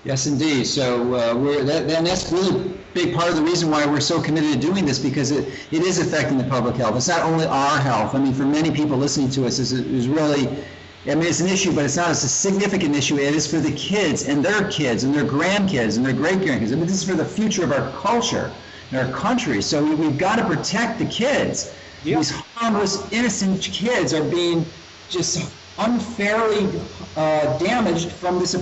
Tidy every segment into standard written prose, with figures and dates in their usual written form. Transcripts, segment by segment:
Yes, indeed. So that's really a big part of the reason why we're so committed to doing this, because it is affecting the public health. It's not only our health. I mean, for many people listening to us, is really, I mean, it's an issue, but it's not as a significant issue. It is for the kids and their grandkids and their great-grandkids. I mean, this is for the future of our culture and our country. So we've got to protect the kids. Yep. These harmless, innocent kids are being just unfairly damaged from this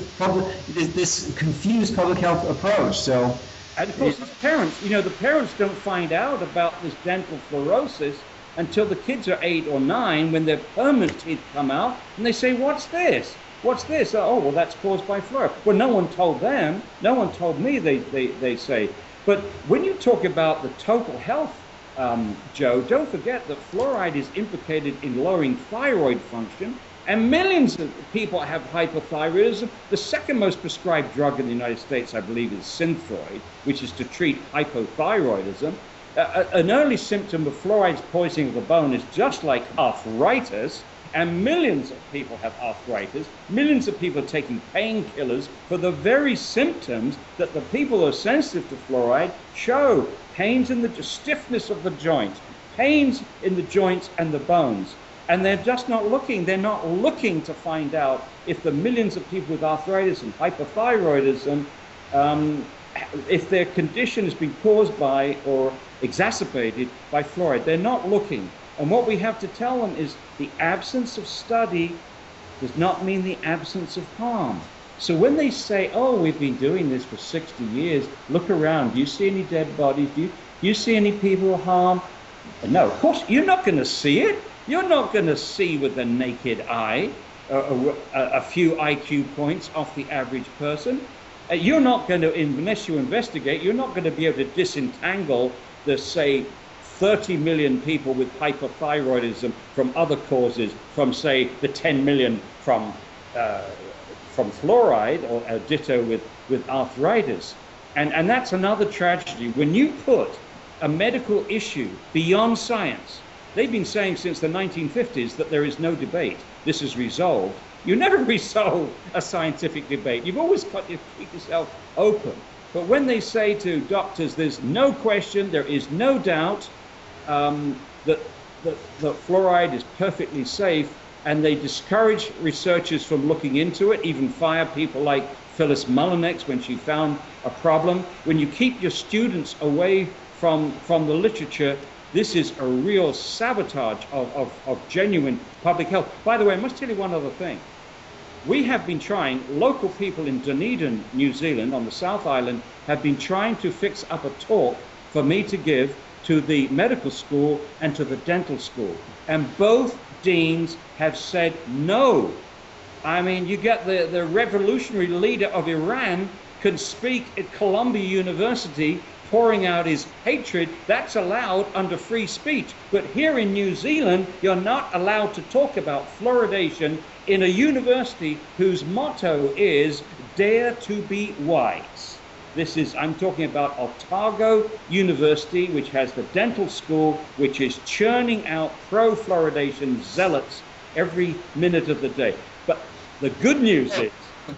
confused public health approach. So, and of course, as parents, the parents don't find out about this dental fluorosis until the kids are 8 or 9, when their permanent teeth come out, and they say, "What's this? What's this?" "Oh, well, that's caused by fluoride." Well, no one told them. No one told me. They say. But when you talk about the total health, Joe, don't forget that fluoride is implicated in lowering thyroid function. And millions of people have hypothyroidism. The second most prescribed drug in the United States, I believe, is Synthroid, which is to treat hypothyroidism. An early symptom of fluoride's poisoning of the bone is just like arthritis, and millions of people have arthritis. Millions of people are taking painkillers for the very symptoms that the people who are sensitive to fluoride show. Pains in the stiffness of the joints, pains in the joints and the bones. And they're just not looking. They're not looking to find out if the millions of people with arthritis and hypothyroidism, if their condition has been caused by or exacerbated by fluoride. They're not looking. And what we have to tell them is the absence of study does not mean the absence of harm. So when they say, "Oh, we've been doing this for 60 years, look around, do you see any dead bodies? Do you see any people harmed?" No, of course, you're not going to see it. You're not going to see with the naked eye a few IQ points off the average person. You're not going to, unless you investigate, you're not going to be able to disentangle the, say, 30 million people with hypothyroidism from other causes, from, say, the 10 million from fluoride, or ditto with arthritis. And that's another tragedy. When you put a medical issue beyond science, they've been saying since the 1950s that there is no debate. This is resolved. You never resolve a scientific debate. You've always got to keep yourself open. But when they say to doctors, there's no question, there is no doubt that fluoride is perfectly safe, and they discourage researchers from looking into it, even fire people like Phyllis Mullinex when she found a problem. When you keep your students away from the literature, this is a real sabotage of genuine public health. By the way, I must tell you one other thing. We have been trying, local people in Dunedin, New Zealand, on the South Island, have been trying to fix up a talk for me to give to the medical school and to the dental school. And both deans have said no. I mean, you get the revolutionary leader of Iran can speak at Columbia University, pouring out his hatred. That's allowed under free speech. But here in New Zealand, you're not allowed to talk about fluoridation in a university whose motto is "Dare to be wise." I'm talking about Otago University, which has the dental school, which is churning out pro-fluoridation zealots every minute of the day. But the good news is,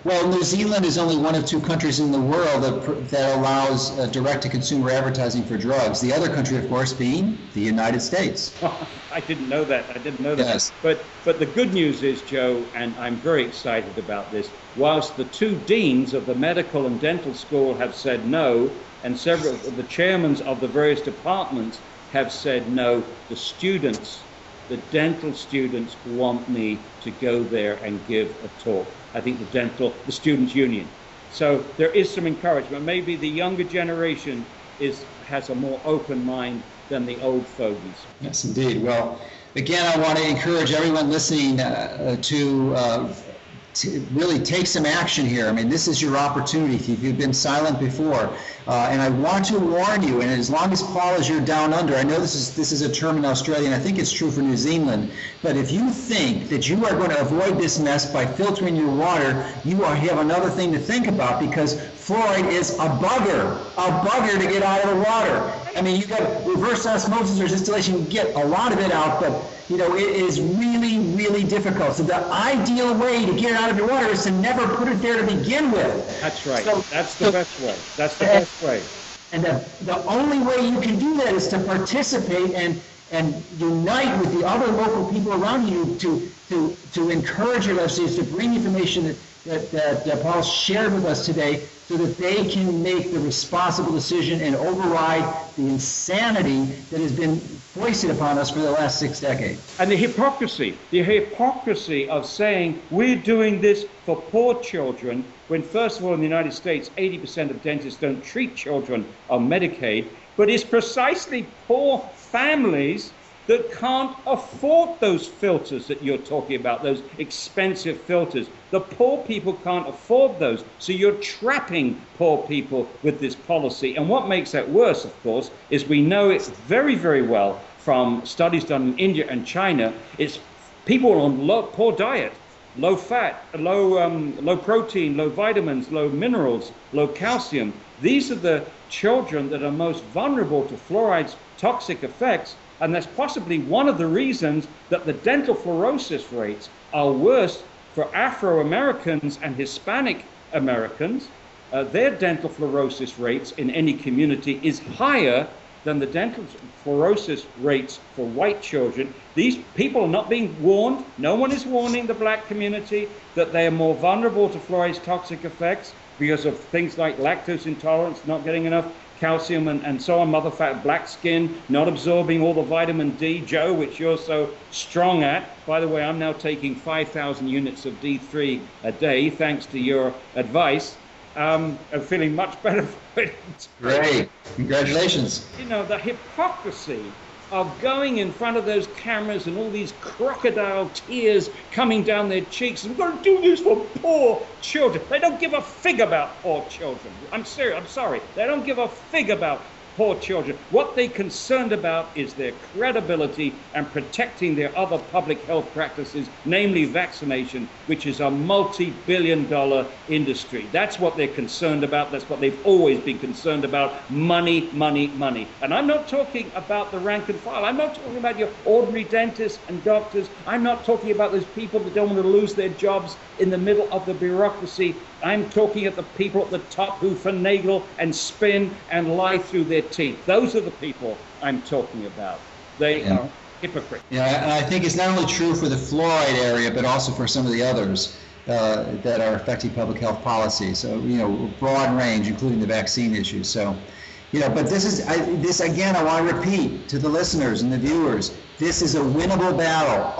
well, New Zealand is only one of 2 countries in the world that allows direct-to-consumer advertising for drugs. The other country, of course, being the United States. I didn't know that. Yes. But the good news is, Joe, and I'm very excited about this, whilst the 2 deans of the medical and dental school have said no, and several of the chairmen of the various departments have said no, the dental students want me to go there and give a talk. I think the students' union. So there is some encouragement. Maybe the younger generation has a more open mind than the old fogies. Yes, indeed. Well, again, I want to encourage everyone listening to really take some action here. I mean, this is your opportunity if you've been silent before. And I want to warn you, and as long as, Paul, as you're down under, I know this is a term in Australia, and I think it's true for New Zealand, but if you think that you are going to avoid this mess by filtering your water, you have another thing to think about, because fluoride is a bugger to get out of the water. I mean, you got reverse osmosis or distillation, you get a lot of it out, but you know, it is really, really difficult. So the ideal way to get it out of your water is to never put it there to begin with. That's right. So, That's the best way. That's the best way. And the only way you can do that is to participate and unite with the other local people around you to encourage your legislators to bring information that Paul shared with us today, so that they can make the responsible decision and override the insanity that has been foisted upon us for the last 6 decades. And the hypocrisy of saying we're doing this for poor children, when first of all in the United States 80% of dentists don't treat children on Medicaid, but it's precisely poor families that can't afford those filters that you're talking about, those expensive filters. The poor people can't afford those, so you're trapping poor people with this policy. And what makes that worse, of course, is we know it very, very well from studies done in India and China. It's people on poor diet, low fat, low protein, low vitamins, low minerals, low calcium. These are the children that are most vulnerable to fluoride's toxic effects. And that's possibly one of the reasons that the dental fluorosis rates are worse for Afro-Americans and Hispanic Americans. Their dental fluorosis rates in any community is higher than the dental fluorosis rates for white children. These people are not being warned. No one is warning the black community that they are more vulnerable to fluoride's toxic effects because of things like lactose intolerance, not getting enough calcium and so on, mother fat, black skin, not absorbing all the vitamin D, Joe, which you're so strong at. By the way, I'm now taking 5,000 units of D3 a day, thanks to your advice. I'm feeling much better for it. Great. Congratulations. You know, the hypocrisy of going in front of those cameras and all these crocodile tears coming down their cheeks. We've got to do this for poor children. They don't give a fig about poor children. I'm serious. I'm sorry. They don't give a fig about poor children. What they're concerned about is their credibility and protecting their other public health practices, namely vaccination, which is a multi-billion-dollar industry. That's what they're concerned about. That's what they've always been concerned about. Money, money, money. And I'm not talking about the rank and file. I'm not talking about your ordinary dentists and doctors. I'm not talking about those people that don't want to lose their jobs in the middle of the bureaucracy. I'm talking at the people at the top who finagle and spin and lie through their teeth. Those are the people I'm talking about. They are hypocrites. Yeah, and I think it's not only true for the fluoride area, but also for some of the others that are affecting public health policy. So, you know, broad range, including the vaccine issues. So, you know, but this again, I want to repeat to the listeners and the viewers, this is a winnable battle.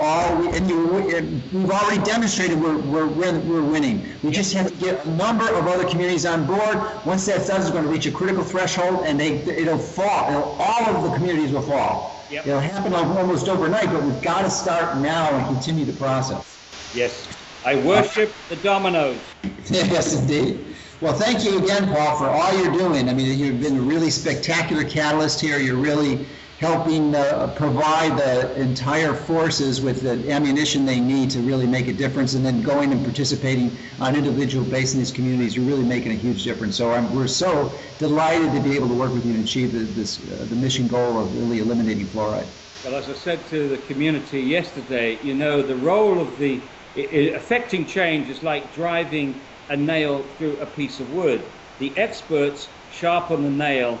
We've already demonstrated we're winning. We just have to get a number of other communities on board. Once that's done, it's going to reach a critical threshold, and it'll fall. All of the communities will fall. Yep. It'll happen almost overnight, but we've got to start now and continue the process. Yes, I worship the dominoes. Yes, indeed. Well, thank you again, Paul, for all you're doing. I mean, you've been a really spectacular catalyst here. You're really helping provide the entire forces with the ammunition they need to really make a difference, and then going and participating on individual basis in these communities. You're really making a huge difference. So we're so delighted to be able to work with you and achieve the mission goal of really eliminating fluoride. Well, as I said to the community yesterday, you know, the role of the affecting change is like driving a nail through a piece of wood. The experts sharpen the nail,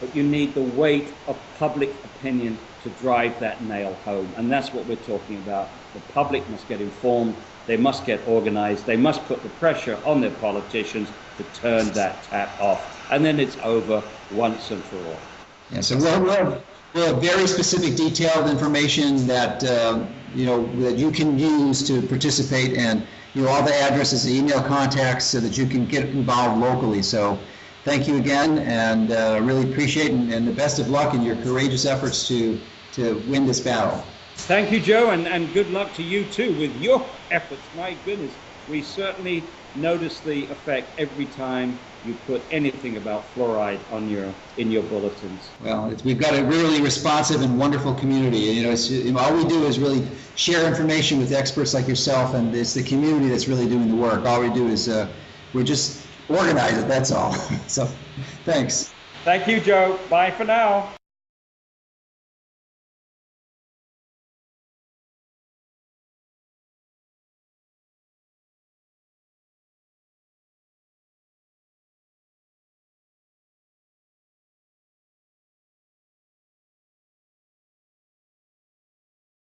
but you need the weight of public opinion to drive that nail home. And that's what we're talking about. The public must get informed, they must get organized, they must put the pressure on their politicians to turn that tap off. And then it's over once and for all. Yeah, so we'll have very specific detailed information that, you know, that you can use to participate, and you know, all the addresses, the email contacts, so that you can get involved locally. So thank you again, and really appreciate it, and the best of luck in your courageous efforts to win this battle. Thank you, Joe, and good luck to you too with your efforts. My goodness, we certainly notice the effect every time you put anything about fluoride in your bulletins. Well, we've got a really responsive and wonderful community. You know, all we do is really share information with experts like yourself, and it's the community that's really doing the work. All we do is we just organize it. That's all. So, thanks. Thank you, Joe. Bye for now.